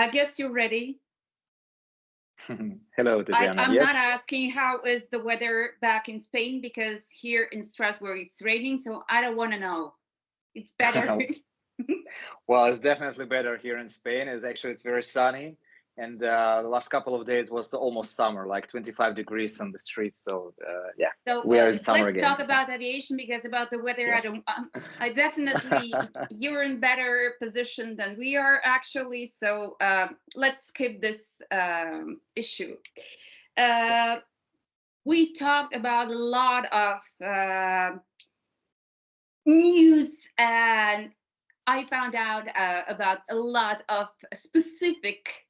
I guess you're ready. Hello, Tatiana. I'm Yes. not asking how is the weather back in Spain, because here in Strasbourg it's raining, so I don't want to know. It's better. Well, it's definitely better here in Spain. It's very sunny, and the last couple of days was almost summer, like 25 degrees on the streets. So yeah, So we are in summer let's again. talk about aviation, because about the weather, Yes. I definitely, you're in better position than we are actually. So let's skip this issue. We talked about a lot of news, and I found out about a lot of specific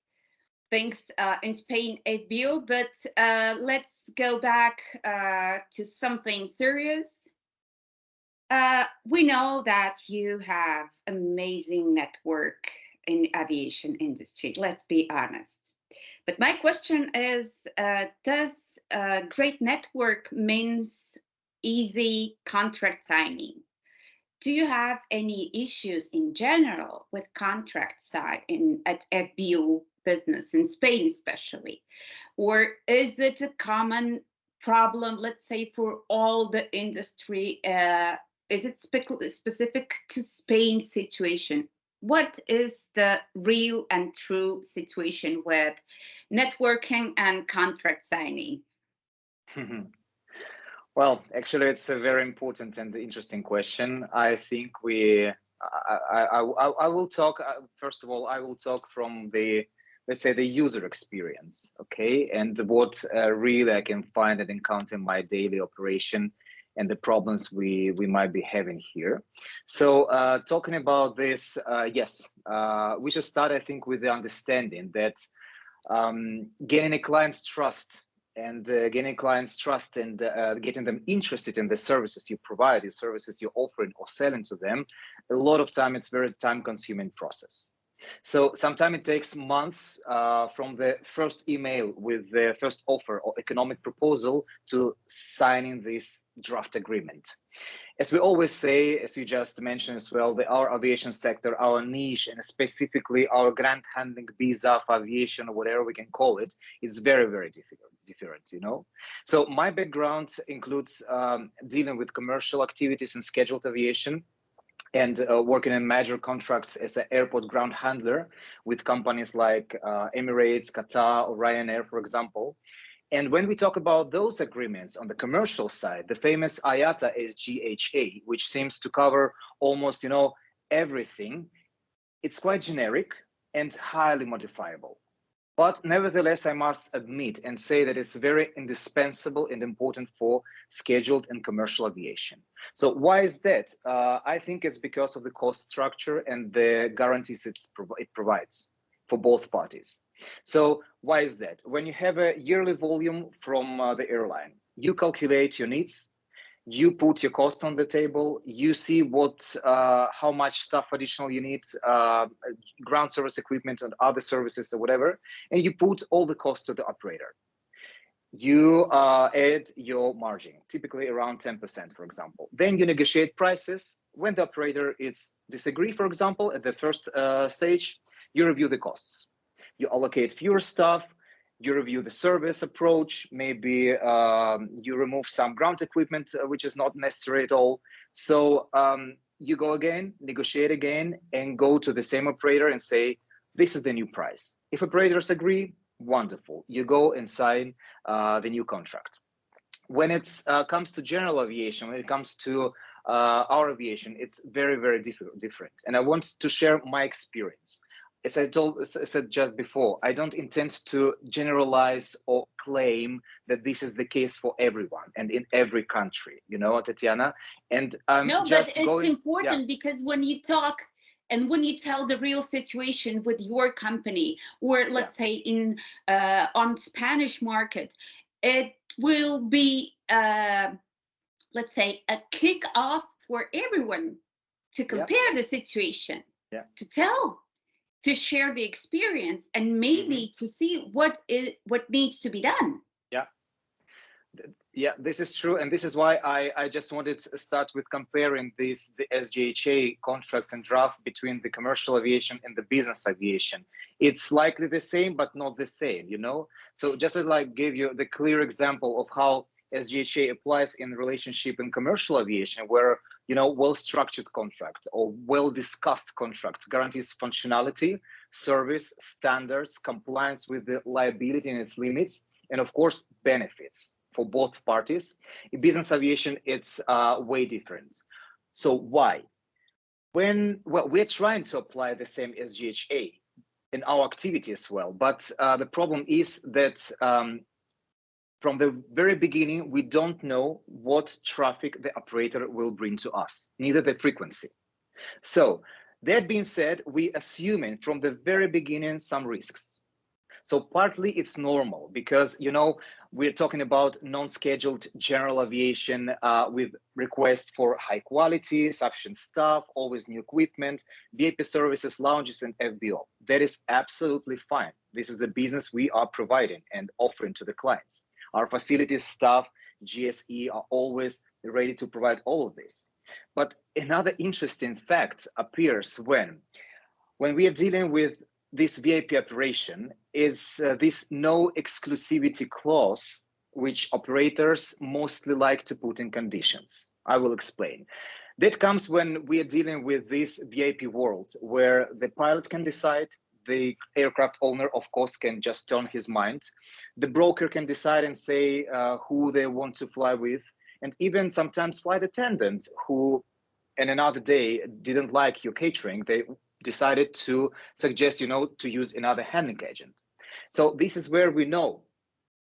things in Spain FBO, but let's go back to something serious. We know that you have amazing network in aviation industry, let's be honest. But my question is, does great network means easy contract signing? Do you have any issues in general with contract side at FBO business in Spain especially? Or is it a common problem, let's say, for all the industry? Is it specific to Spain situation? What is the real and true situation with networking and contract signing? Well, actually, it's a very important and interesting question. I think I will talk, first of all, I will talk from the, let's say, the user experience, okay? And what really I can find and encounter in my daily operation and the problems we might be having here. So talking about this, yes, we should start, I think, with the understanding that gaining a client's trust and getting getting them interested in the services you provide, the services you're offering or selling to them, a lot of time it's very time-consuming process. So sometimes it takes months from the first email with the first offer or economic proposal to signing this draft agreement. As we always say, as you just mentioned as well, our aviation sector, our niche, and specifically our grant handling, BZAF aviation, or whatever we can call it, is very, very different, you know. So my background includes dealing with commercial activities and scheduled aviation, and working in major contracts as an airport ground handler with companies like Emirates, Qatar, or Ryanair, for example. And when we talk about those agreements on the commercial side, the famous IATA SGHA, which seems to cover almost, you know, everything, it's quite generic and highly modifiable. But nevertheless, I must admit and say that it's very indispensable and important for scheduled and commercial aviation. So why is that? I think it's because of the cost structure and the guarantees it provides for both parties. So why is that? When you have a yearly volume from the airline, you calculate your needs, you put your cost on the table, you see how much stuff additional you need, ground service equipment and other services or whatever, and you put all the cost to the operator. You add your margin, typically around 10%, for example. Then you negotiate prices. When the operator is disagree, for example, at the first stage, you review the costs. You allocate fewer staff, you review the service approach, maybe you remove some ground equipment, which is not necessary at all. So you go again, negotiate again, and go to the same operator and say, this is the new price. If operators agree, wonderful. You go and sign the new contract. When it comes to general aviation, when it comes to our aviation, it's very, very different. And I want to share my experience. As I said just before, I don't intend to generalize or claim that this is the case for everyone and in every country, you know, Tatiana. And no, but it's important because when you talk and when you tell the real situation with your company, or let's say in on Spanish market, it will be let's say a kick off for everyone to compare the situation, to share the experience, and maybe to see what needs to be done. Yeah, this is true. And this is why I just wanted to start with comparing the SGHA contracts and draft between the commercial aviation and the business aviation. It's likely the same, but not the same, you know? So just to like give you the clear example of how SGHA applies in relationship in commercial aviation, where, you know, well-structured contract or well-discussed contract guarantees functionality, service, standards, compliance with the liability and its limits, and of course, benefits for both parties. In business aviation, it's way different. So why? When, well, we're trying to apply the same SGHA in our activity as well, but the problem is that from the very beginning, we don't know what traffic the operator will bring to us, neither the frequency. So that being said, we assuming from the very beginning some risks. So partly it's normal because, you know, we're talking about non-scheduled general aviation with requests for high quality, sufficient staff, always new equipment, VIP services, lounges, and FBO. That is absolutely fine. This is the business we are providing and offering to the clients. Our facilities, staff, GSE are always ready to provide all of this. But another interesting fact appears when we are dealing with this VIP operation is this no exclusivity clause, which operators mostly like to put in conditions. I will explain. That comes when we are dealing with this VIP world where the pilot can decide, the aircraft owner, of course, can just turn his mind. The broker can decide and say who they want to fly with, and even sometimes flight attendant who, in another day, didn't like your catering, they decided to suggest, you know, to use another handling agent. So this is where we know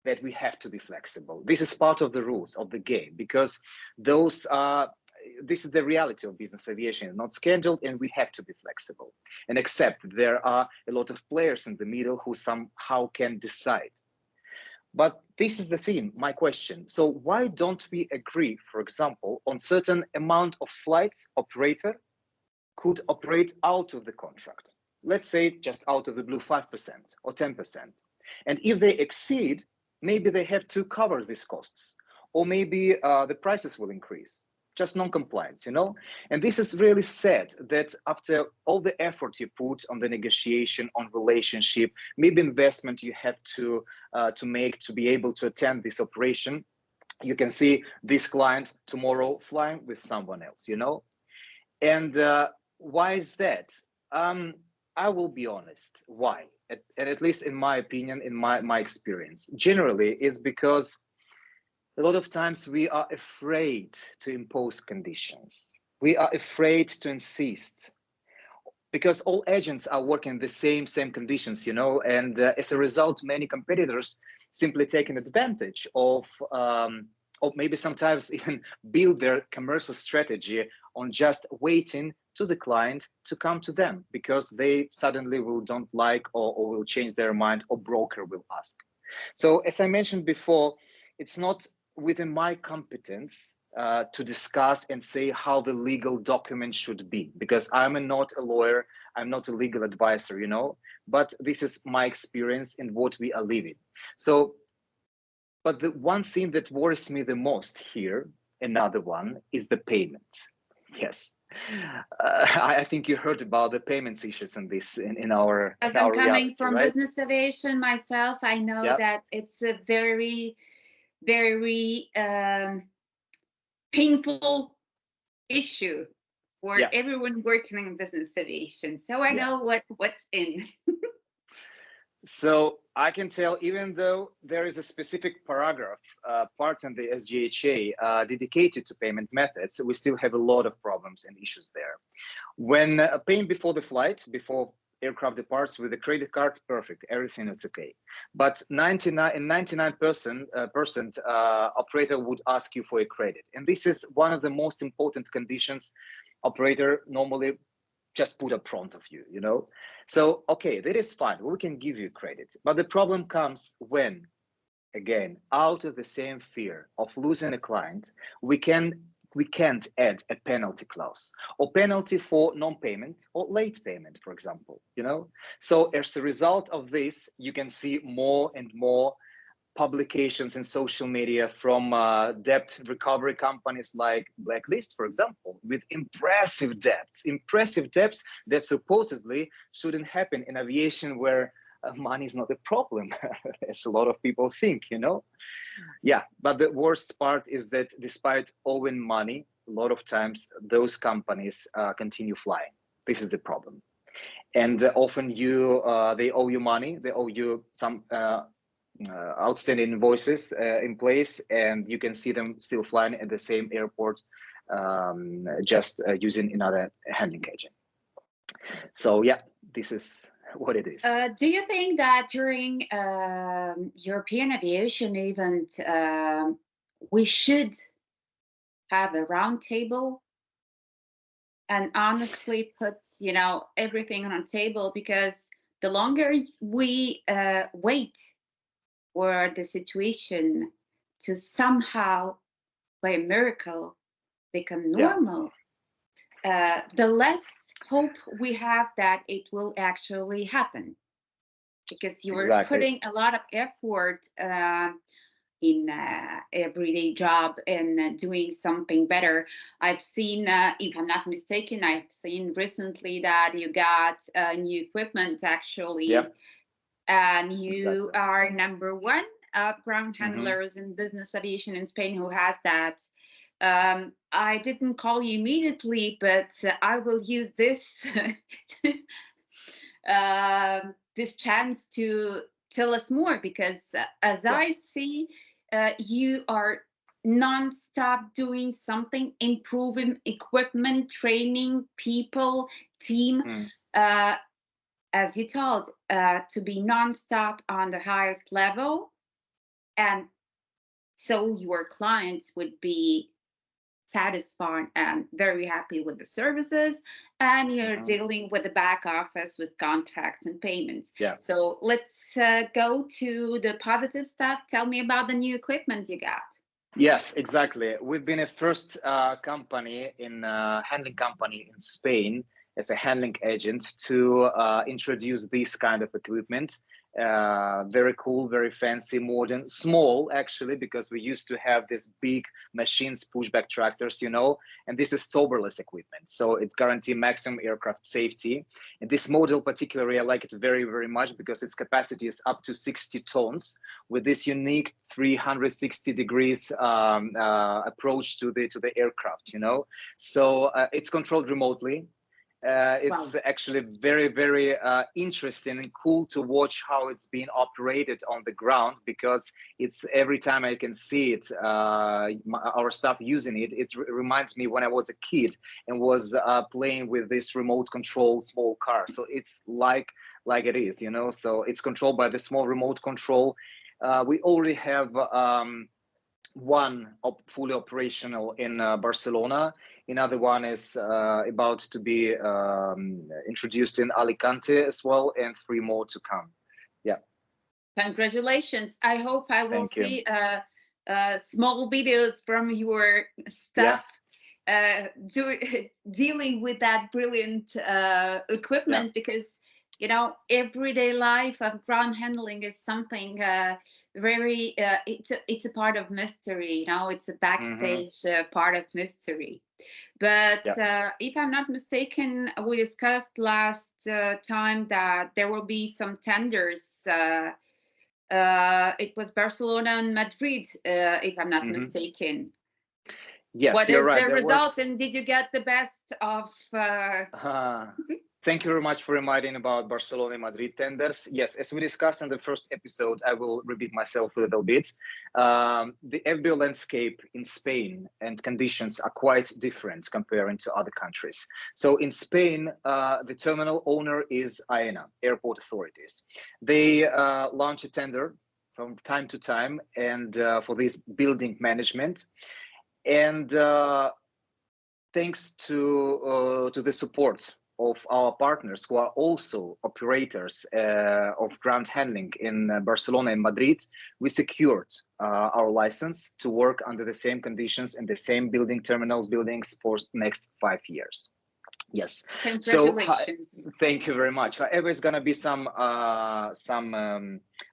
that we have to be flexible. This is part of the rules of the game because those are, this is the reality of business aviation, not scheduled, and we have to be flexible and accept there are a lot of players in the middle who somehow can decide. But this is the theme, my question. So why don't we agree, for example, on certain amount of flights operator could operate out of the contract? Let's say just out of the blue 5% or 10%. And if they exceed, maybe they have to cover these costs, or maybe the prices will increase, just non-compliance, you know? And this is really sad that after all the effort you put on the negotiation, on relationship, maybe investment you have to make to be able to attend this operation, you can see this client tomorrow flying with someone else, you know? And why is that? I will be honest, why? And at least in my opinion, in my experience, generally is because a lot of times we are afraid to impose conditions. We are afraid to insist because all agents are working the same conditions, you know, and as a result, many competitors simply taking advantage of maybe sometimes even build their commercial strategy on just waiting to the client to come to them because they suddenly don't like or will change their mind or broker will ask. So as I mentioned before, it's not within my competence to discuss and say how the legal document should be because I'm not a lawyer, I'm not a legal advisor, you know, but this is my experience in what we are living. So, but the one thing that worries me the most here, another one, is the payment. Yes, I think you heard about the payments issues in this in our As in I'm our coming reality, from right? business aviation myself, I know Yeah, that it's a very, very painful issue for yeah, everyone working in business aviation. So I yeah. know what's in. So I can tell, even though there is a specific paragraph, part in the SGHA dedicated to payment methods, we still have a lot of problems and issues there. When paying before the flight, before aircraft departs with a credit card, perfect, everything is okay. But 99% operator would ask you for a credit. And this is one of the most important conditions operator normally just put up front of you, you know? So, okay, that is fine. We can give you credit. But the problem comes when, again, out of the same fear of losing a client, we can't add a penalty clause or penalty for non-payment or late payment, for example, you know? So as a result of this, you can see more and more publications in social media from debt recovery companies like Blacklist, for example, with impressive debts that supposedly shouldn't happen in aviation, where money is not a problem, as a lot of people think, you know? Yeah, but the worst part is that despite owing money, a lot of times those companies continue flying. This is the problem. And often they owe you money, they owe you some outstanding invoices in place, and you can see them still flying at the same airport, just using another handling agent. So yeah, this is what it is. Do you think that during European aviation event, we should have a round table and honestly put, you know, everything on a table? Because the longer we wait for the situation to somehow, by a miracle, become normal, the less hope we have that it will actually happen. Because you're putting a lot of effort in everyday job and doing something better. I've seen, if I'm not mistaken, I've seen recently that you got new equipment actually, and you are number one ground handlers in business aviation in Spain who has that. I didn't call you immediately, but I will use this this chance to tell us more, because as I see, you are non-stop doing something, improving equipment, training people, team, as you told, to be non-stop on the highest level, and so your clients would be satisfied and very happy with the services, and you're dealing with the back office with contracts and payments. So let's go to the positive stuff. Tell me about the new equipment you got. Yes, exactly. We've been a first company in handling company in Spain as a handling agent to introduce this kind of equipment. Very cool, very fancy, modern, small actually, because we used to have these big machines, pushback tractors, you know, and this is towerless equipment. So it's guaranteed maximum aircraft safety. And this model particularly, I like it very, very much because its capacity is up to 60 tons with this unique 360 degrees approach to the aircraft, you know. So it's controlled remotely. It's actually very, very interesting and cool to watch how it's being operated on the ground, because it's every time I can see it, our staff using it, it reminds me when I was a kid and was playing with this remote control small car. So it's like it is, you know, so it's controlled by the small remote control. We already have one fully operational in Barcelona. Another one is about to be introduced in Alicante as well, and 3 more to come. Yeah. Congratulations. I hope I will see small videos from your staff dealing with that brilliant equipment, because, you know, everyday life of ground handling is something very, it's a part of mystery, you know, it's a backstage part of mystery. But if I'm not mistaken, we discussed last time that there will be some tenders. It was Barcelona and Madrid, if I'm not mistaken. Yes, what you're is right. the result, and did you get the best of? Thank you very much for reminding about Barcelona and Madrid tenders. Yes, as we discussed in the first episode, I will repeat myself a little bit. The FBO landscape in Spain and conditions are quite different comparing to other countries. So in Spain, the terminal owner is AENA, Airport Authorities. They launch a tender from time to time, and for this building management. And thanks to the support of our partners who are also operators of ground handling in Barcelona and Madrid, we secured our license to work under the same conditions in the same buildings for next 5 years. Yes. So Congratulations. thank you very much. However, it's going to be some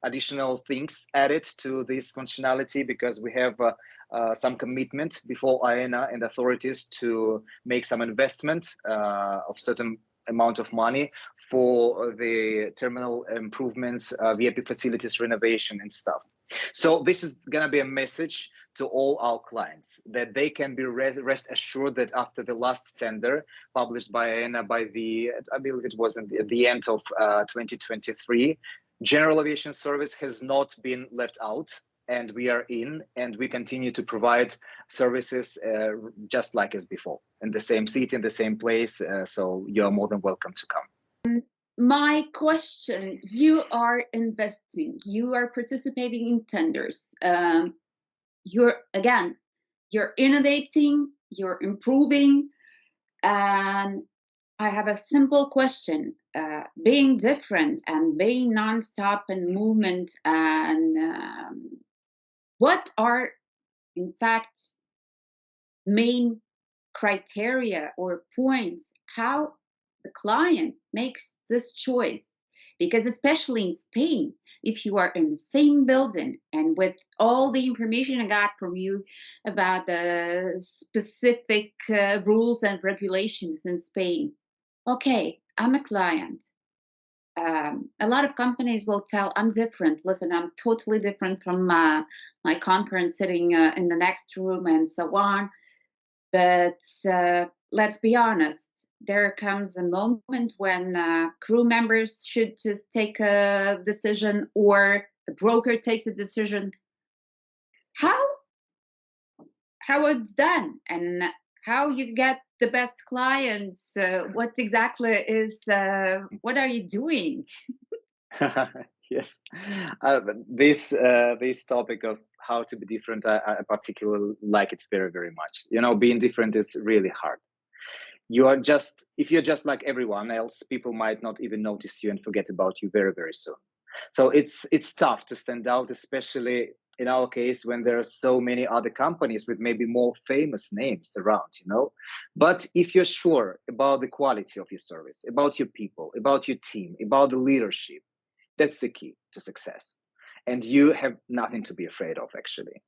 additional things added to this functionality, because we have some commitment before AENA and authorities to make some investment of certain amount of money for the terminal improvements, VIP facilities renovation and stuff. So this is going to be a message to all our clients, that they can be rest assured that after the last tender published by AENA by the, I believe it was at the end of 2023, General Aviation Service has not been left out, and we are in, and we continue to provide services just like as before, in the same seat, in the same place. So you're more than welcome to come. My question, you are investing, you are participating in tenders. You're innovating, you're improving. And I have a simple question. Being different and being nonstop in movement, and what are, in fact, main criteria or points how the client makes this choice? Because especially in Spain, if you are in the same building, and with all the information I got from you about the specific rules and regulations in Spain, okay, I'm a client. A lot of companies will tell, I'm different. Listen, I'm totally different from my concurrent sitting in the next room and so on. But let's be honest, there comes a moment when crew members should just take a decision, or the broker takes a decision. How it's done, and how you get the best clients? What exactly is? What are you doing? Yes, this topic of how to be different, I particularly like it very, very much. You know, being different is really hard. If you're just like everyone else, people might not even notice you and forget about you very, very soon. So it's tough to stand out, especially in our case when there are so many other companies with maybe more famous names around, you know. But if you're sure about the quality of your service, about your people, about your team, about the leadership, that's the key to success. And you have nothing to be afraid of, actually.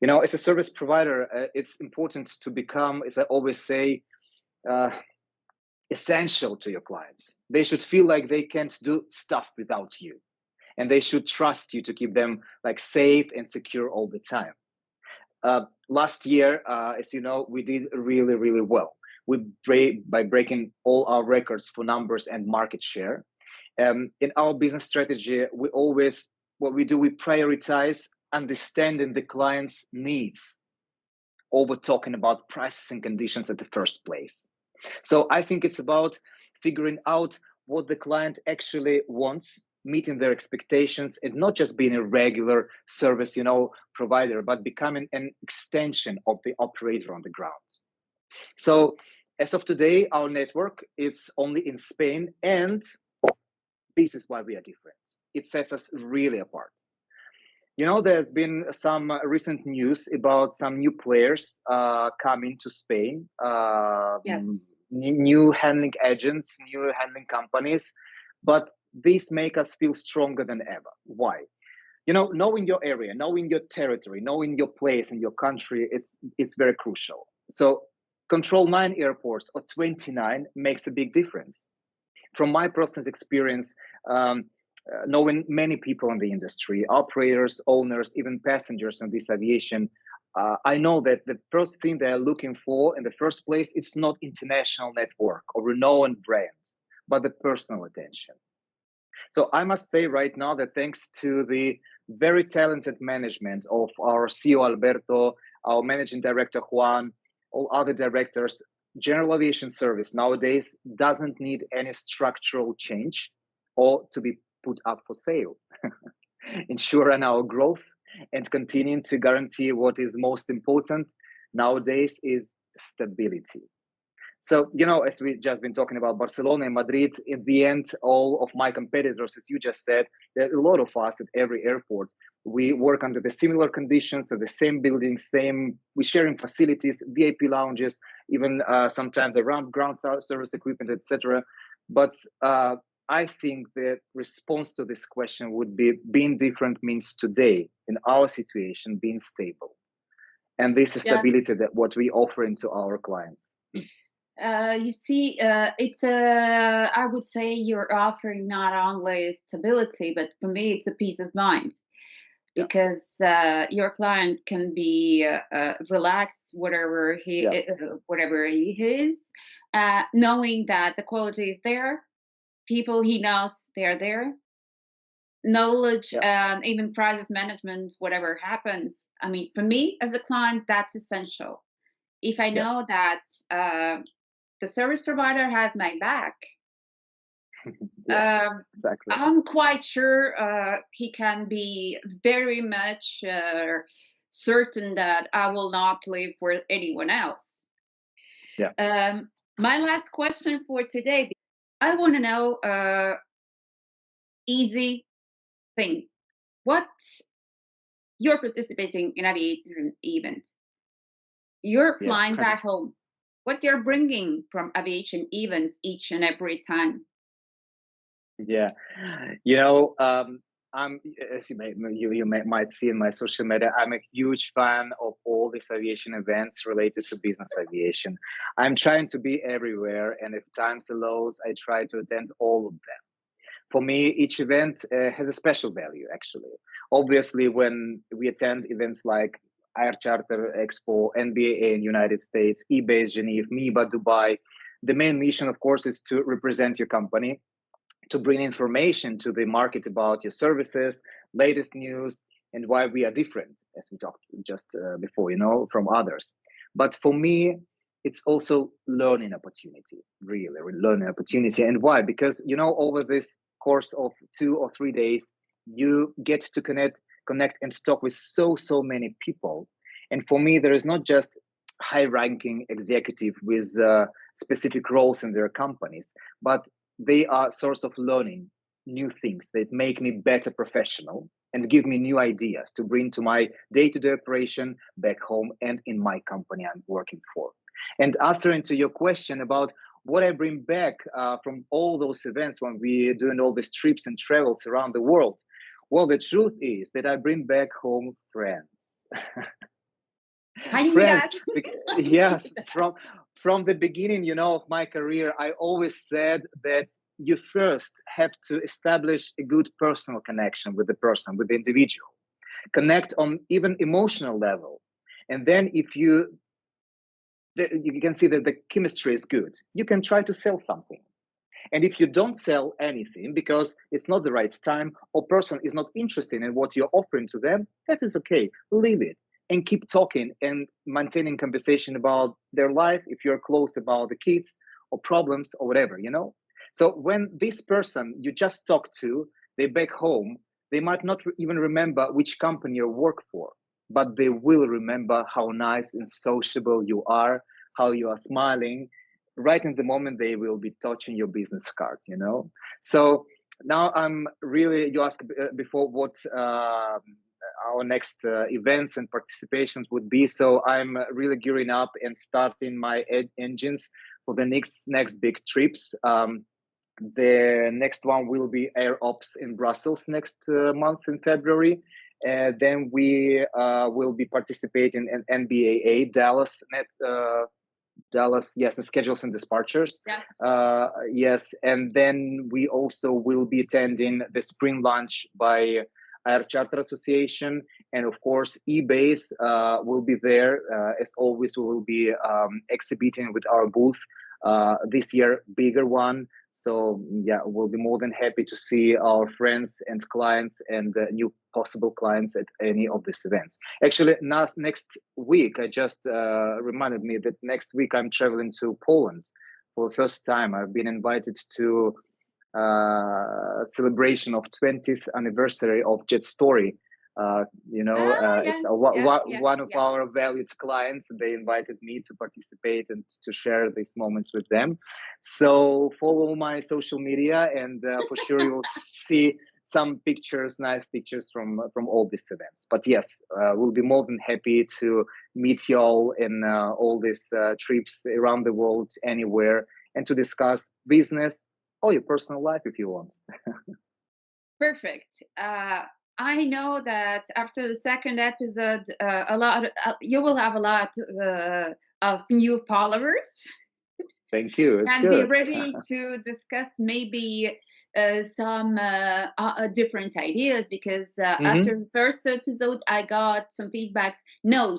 You know, as a service provider, it's important to become, as I always say, essential to your clients. They should feel like they can't do stuff without you, and they should trust you to keep them like safe and secure all the time. Last year, as you know, we did really, really well. By breaking all our records for numbers and market share. In our business strategy, we prioritize understanding the client's needs over talking about prices and conditions at the first place. So I think it's about figuring out what the client actually wants, meeting their expectations, and not just being a regular service, you know, provider, but becoming an extension of the operator on the ground. So as of today, our network is only in Spain, and this is why we are different. It sets us really apart. You know, there's been some recent news about some new players coming to Spain. Yes. New handling agents, new handling companies, but these make us feel stronger than ever. Why? You know, knowing your area, knowing your territory, knowing your place in your country, it's very crucial. So control 9 airports or 29 makes a big difference. From my personal experience, knowing many people in the industry, operators, owners, even passengers in this aviation, I know that the first thing they're looking for in the first place, it's not international network or renowned brand, but the personal attention. So I must say right now that thanks to the very talented management of our CEO Alberto, our managing director Juan, all other directors, General Aviation Service nowadays doesn't need any structural change or to be put up for sale. Ensuring our growth and continuing to guarantee what is most important nowadays is stability. So, you know, as we just been talking about Barcelona and Madrid, in the end, all of my competitors, as you just said, there are a lot of us at every airport. We work under the similar conditions, so the same building, we're sharing facilities, VIP lounges, even sometimes the ground service equipment, etc. But I think the response to this question would be being different means today, in our situation, being stable. And this is stability that what we offer into our clients. You see, I would say you're offering not only stability, but for me, it's a peace of mind, because your client can be relaxed, whatever he is, knowing that the quality is there, people he knows they're there, knowledge, and even crisis management, whatever happens. I mean, for me as a client, that's essential. If I know that the service provider has my back, Exactly. I'm quite sure he can be very much certain that I will not live for anyone else. My last question for today, I want to know easy thing. What you're participating in aviation event, you're flying back home. What you're bringing from aviation events each and every time? Yeah, you know, I'm, as you might see in my social media, I'm a huge fan of all these aviation events related to business aviation. I'm trying to be everywhere, and if time allows, I try to attend all of them. For me, each event has a special value, actually. Obviously, when we attend events like Air Charter Expo, NBAA in United States, eBase Geneva, MIBA Dubai, the main mission, of course, is to represent your company, to bring information to the market about your services, latest news, and why we are different, as we talked just before, you know, from others. But for me, it's also learning opportunity, really learning opportunity. And why? Because, you know, over this course of 2 or 3 days, you get to connect and talk with so many people. And for me, there is not just high-ranking executive with specific roles in their companies, but they are source of learning new things that make me better professional and give me new ideas to bring to my day-to-day operation back home and in my company I'm working for. And answering to your question about what I bring back from all those events when we're doing all these trips and travels around the world, well, the truth is that I bring back home friends. I knew that. Yes, from the beginning, you know, of my career, I always said that you first have to establish a good personal connection with the person, with the individual, connect on even emotional level. And then if you can see that the chemistry is good, you can try to sell something. And if you don't sell anything because it's not the right time or person is not interested in what you're offering to them, that is okay, leave it. And keep talking and maintaining conversation about their life, if you're close about the kids or problems or whatever, you know. So when this person you just talked to, they back home, they might not even remember which company you work for, but they will remember how nice and sociable you are, how you are smiling. Right in the moment they will be touching your business card, you know. So now I'm really, you asked before what our next events and participations would be. So I'm really gearing up and starting my engines for the next big trips. The next one will be Air Ops in Brussels next month in February. Then we will be participating in NBAA Dallas, yes, and schedules and departures. Yes, and then we also will be attending the spring launch by Air Charter Association, and of course, eBase will be there. As always, we will be exhibiting with our booth this year, bigger one. So yeah, we'll be more than happy to see our friends and clients and new possible clients at any of these events. Actually, next week, I just reminded me that next week I'm traveling to Poland for the first time. I've been invited to celebration of 20th anniversary of Jet Story Yeah, It's yeah, yeah, one of yeah. our valued clients. They invited me to participate and to share these moments with them. So follow my social media, and for sure you will see some pictures, nice pictures from all these events. But yes, we'll be more than happy to meet you all in all these trips around the world, anywhere, and to discuss business or your personal life if you want. Perfect. I know that after the second episode, you will have a lot of new followers. Thank you. It's And be good. ready to discuss maybe some different ideas, because after the first episode I got some feedbacks. No,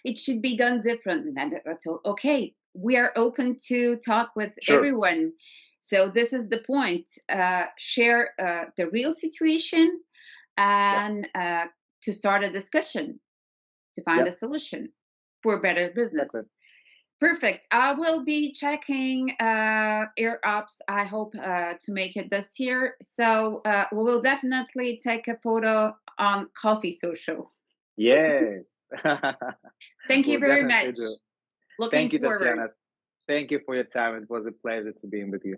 it should be done different. And then I thought, okay, we are open to talk with Sure. everyone. So this is the point. Share the real situation, and to start a discussion to find Yeah. a solution for better business. Exactly. Perfect. I will be checking Air Ops. I hope to make it this year. So we will definitely take a photo on Coffee Social. Yes. Thank you We'll very definitely much. do. Looking Thank you, forward. Tatiana. Thank you for your time. It was a pleasure to be with you.